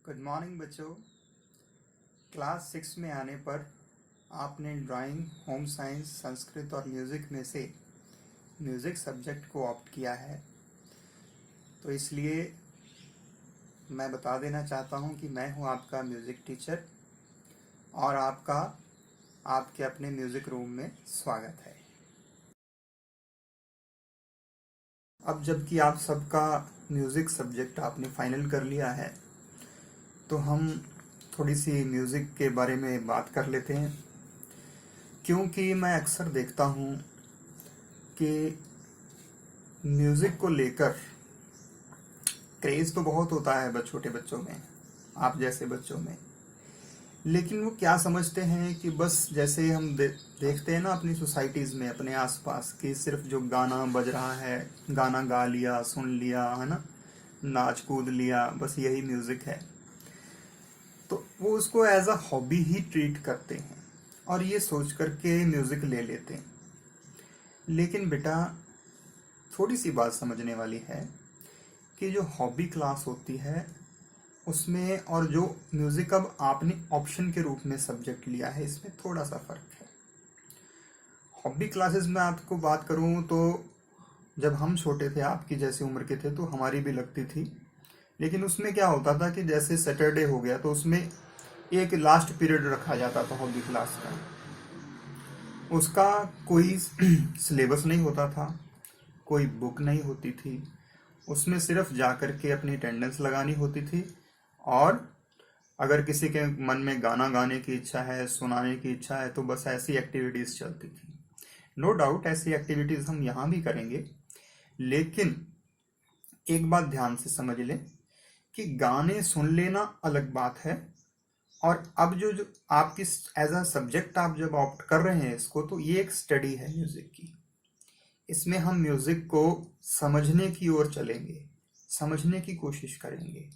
Good morning बच्चों। Class 6 में आने पर आपने ड्राइंग, होम साइंस, संस्कृत और म्यूज़िक में से म्यूज़िक सब्जेक्ट को ऑप्ट किया है। तो इसलिए मैं बता देना चाहता हूँ कि मैं हूँ आपका म्यूज़िक टीचर और आपका आपके अपने म्यूज़िक रूम में स्वागत है। अब जबकि आप सबका म्यूज़िक सब्जेक्ट आपने फाइनल कर लिया है, तो हम थोड़ी सी म्यूज़िक के बारे में बात कर लेते हैं, क्योंकि मैं अक्सर देखता हूँ कि म्यूज़िक को लेकर क्रेज़ तो बहुत होता है छोटे बच्चों में, आप जैसे बच्चों में, लेकिन वो क्या समझते हैं कि बस जैसे हम देखते हैं ना अपनी सोसाइटीज़ में, अपने आसपास, कि सिर्फ जो गाना बज रहा है, गाना गा लिया, सुन लिया, है ना, नाच कूद लिया, बस यही म्यूज़िक है। तो वो उसको एज अ हॉबी ही ट्रीट करते हैं और ये सोच करके म्यूज़िक ले लेते हैं। लेकिन बेटा, थोड़ी सी बात समझने वाली है कि जो हॉबी क्लास होती है उसमें और जो म्यूज़िक अब आपने ऑप्शन के रूप में सब्जेक्ट लिया है, इसमें थोड़ा सा फ़र्क है। हॉबी क्लासेस में आपको बात करूं तो जब हम छोटे थे, आपकी जैसी उम्र के थे, तो हमारी भी लगती थी। लेकिन उसमें क्या होता था कि जैसे सैटरडे हो गया तो उसमें एक लास्ट पीरियड रखा जाता था हॉबी क्लास का। उसका कोई सिलेबस नहीं होता था, कोई बुक नहीं होती थी, उसमें सिर्फ जा कर के अपनी अटेंडेंस लगानी होती थी। और अगर किसी के मन में गाना गाने की इच्छा है, सुनाने की इच्छा है, तो बस ऐसी एक्टिविटीज़ चलती थी। नो डाउट ऐसी एक्टिविटीज़ हम यहाँ भी करेंगे, लेकिन एक बात ध्यान से समझ लें कि गाने सुन लेना अलग बात है, और अब जो आपकी एज अ सब्जेक्ट आप जब ऑप्ट कर रहे हैं इसको, तो ये एक स्टडी है म्यूज़िक की। इसमें हम म्यूज़िक को समझने की ओर चलेंगे, समझने की कोशिश करेंगे,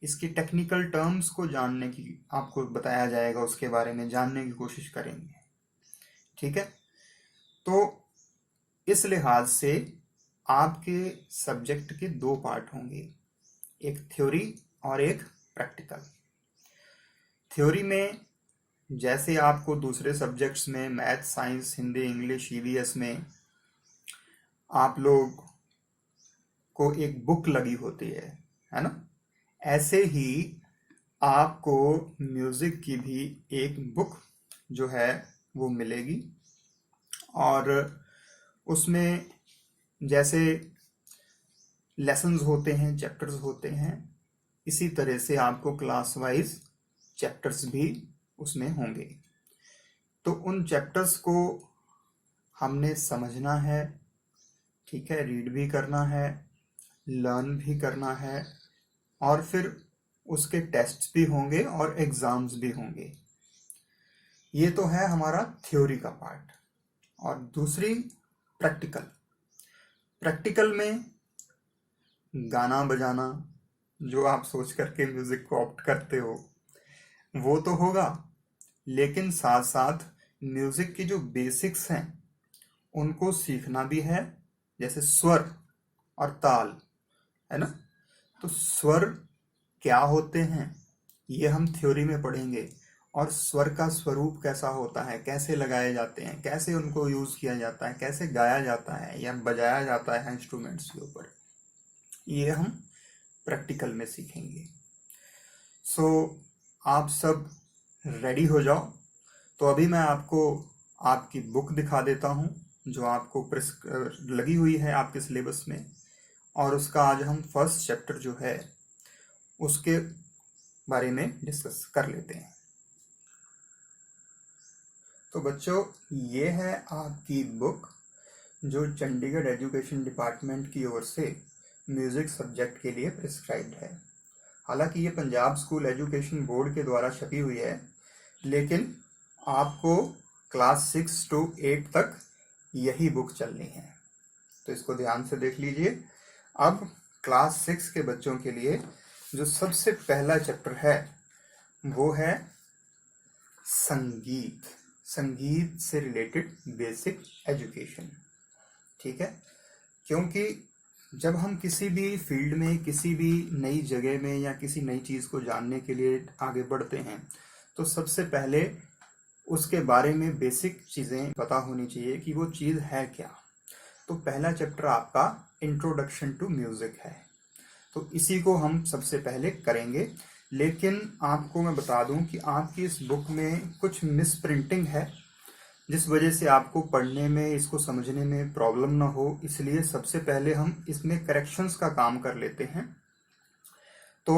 इसकी टेक्निकल टर्म्स को जानने की आपको बताया जाएगा, उसके बारे में जानने की कोशिश करेंगे। ठीक है, तो इस लिहाज से आपके सब्जेक्ट के दो पार्ट होंगे, एक थ्योरी और एक प्रैक्टिकल। थ्योरी में जैसे आपको दूसरे सब्जेक्ट्स में math, science, Hindi, English, EVS में आप लोग को एक बुक लगी होती है ना, ऐसे ही आपको म्यूज़िक की भी एक बुक जो है वो मिलेगी। और उसमें जैसे लेसन्स होते हैं, चैप्टर्स होते हैं, इसी तरह से आपको क्लास वाइज चैप्टर्स भी उसमें होंगे। तो उन चैप्टर्स को हमने समझना है, ठीक है, रीड भी करना है, लर्न भी करना है, और फिर उसके टेस्ट्स भी होंगे और एग्ज़ाम्स भी होंगे। ये तो है हमारा थ्योरी का पार्ट। और दूसरी प्रैक्टिकल। प्रैक्टिकल में गाना बजाना, जो आप सोच करके म्यूज़िक को ऑप्ट करते हो, वो तो होगा, लेकिन साथ साथ म्यूज़िक की जो बेसिक्स हैं उनको सीखना भी है, जैसे स्वर और ताल, है ना। तो स्वर क्या होते हैं ये हम थ्योरी में पढ़ेंगे, और स्वर का स्वरूप कैसा होता है, कैसे लगाए जाते हैं, कैसे उनको यूज़ किया जाता है, कैसे गाया जाता है या बजाया जाता है इंस्ट्रूमेंट्स के ऊपर, ये हम प्रैक्टिकल में सीखेंगे। सो आप सब रेडी हो जाओ। तो अभी मैं आपको आपकी बुक दिखा देता हूँ जो आपको लगी हुई है आपके सिलेबस में, और उसका आज हम फर्स्ट चैप्टर जो है उसके बारे में डिस्कस कर लेते हैं। तो बच्चों, ये है आपकी बुक जो चंडीगढ़ एजुकेशन डिपार्टमेंट की ओर से म्यूज़िक सब्जेक्ट के लिए प्रिस्क्राइब्ड है। हालांकि ये पंजाब स्कूल एजुकेशन बोर्ड के द्वारा छपी हुई है, लेकिन आपको क्लास 6 to 8 तक यही बुक चलनी है, तो इसको ध्यान से देख लीजिए। अब क्लास 6 के बच्चों के लिए जो सबसे पहला चैप्टर है वो है संगीत, संगीत से रिलेटेड बेसिक एजुकेशन। ठीक है, क्योंकि जब हम किसी भी फील्ड में, किसी भी नई जगह में या किसी नई चीज़ को जानने के लिए आगे बढ़ते हैं, तो सबसे पहले उसके बारे में बेसिक चीज़ें पता होनी चाहिए कि वो चीज़ है क्या। तो पहला चैप्टर आपका इंट्रोडक्शन टू म्यूज़िक है, तो इसी को हम सबसे पहले करेंगे। लेकिन आपको मैं बता दूं कि आपकी इस बुक में कुछ मिस प्रिंटिंग है, जिस वजह से आपको पढ़ने में, इसको समझने में प्रॉब्लम ना हो, इसलिए सबसे पहले हम इसमें करेक्शंस का काम कर लेते हैं। तो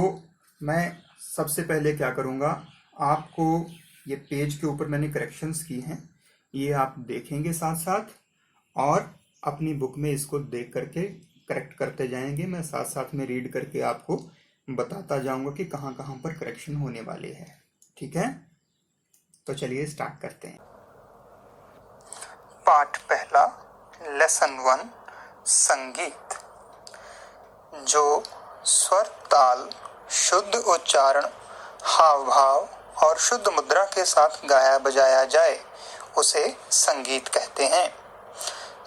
मैं सबसे पहले क्या करूँगा, आपको ये पेज के ऊपर मैंने करेक्शंस की हैं, ये आप देखेंगे साथ साथ, और अपनी बुक में इसको देख करके करेक्ट करते जाएंगे। मैं साथ साथ में रीड करके आपको बताता जाऊंगा कि कहाँ कहाँ पर करेक्शन होने वाले हैं। ठीक है, तो चलिए स्टार्ट करते हैं। पाठ पहला, लेसन 1, संगीत। जो स्वर, ताल, शुद्ध उच्चारण, हाव भाव और शुद्ध मुद्रा के साथ गाया बजाया जाए उसे संगीत कहते हैं।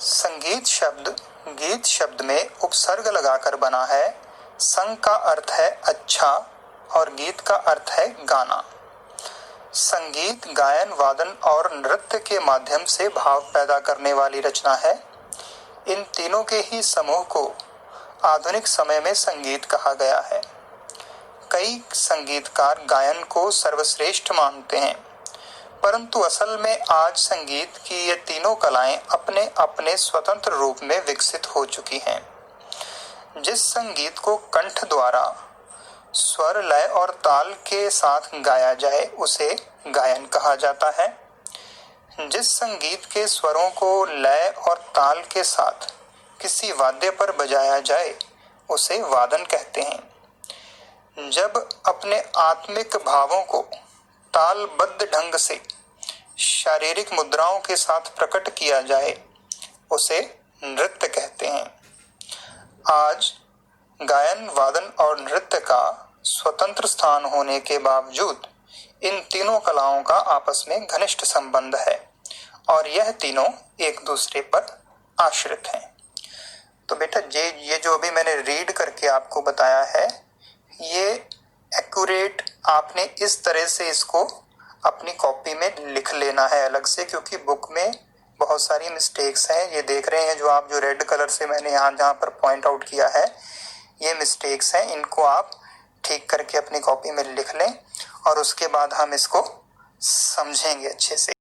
संगीत शब्द गीत शब्द में उपसर्ग लगाकर बना है। संग का अर्थ है अच्छा और गीत का अर्थ है गाना। संगीत गायन, वादन और नृत्य के माध्यम से भाव पैदा करने वाली रचना है। इन तीनों के ही समूह को आधुनिक समय में संगीत कहा गया है। कई संगीतकार गायन को सर्वश्रेष्ठ मानते हैं, परंतु असल में आज संगीत की ये तीनों कलाएं अपने अपने स्वतंत्र रूप में विकसित हो चुकी हैं। जिस संगीत को कंठ द्वारा स्वर, लय और ताल के साथ गाया जाए उसे गायन कहा जाता है। जिस संगीत के स्वरों को लय और ताल के साथ किसी वाद्य पर बजाया जाए उसे वादन कहते हैं। जब अपने आत्मिक भावों को तालबद्ध ढंग से शारीरिक मुद्राओं के साथ प्रकट किया जाए उसे नृत्य कहते हैं। आज गायन, वादन और नृत्य का स्वतंत्र स्थान होने के बावजूद इन तीनों कलाओं का आपस में घनिष्ठ संबंध है और यह तीनों एक दूसरे पर आश्रित हैं। तो बेटा ये जो अभी मैंने रीड करके आपको बताया है, ये एक्यूरेट आपने इस तरह से इसको अपनी कॉपी में लिख लेना है अलग से, क्योंकि बुक में बहुत सारी मिस्टेक्स हैं। ये देख रहे हैं जो आप, जो रेड कलर से मैंने यहाँ जहाँ पर पॉइंट आउट किया है, ये मिस्टेक्स हैं। इनको आप ठीक करके अपनी कॉपी में लिख लें और उसके बाद हम इसको समझेंगे अच्छे से।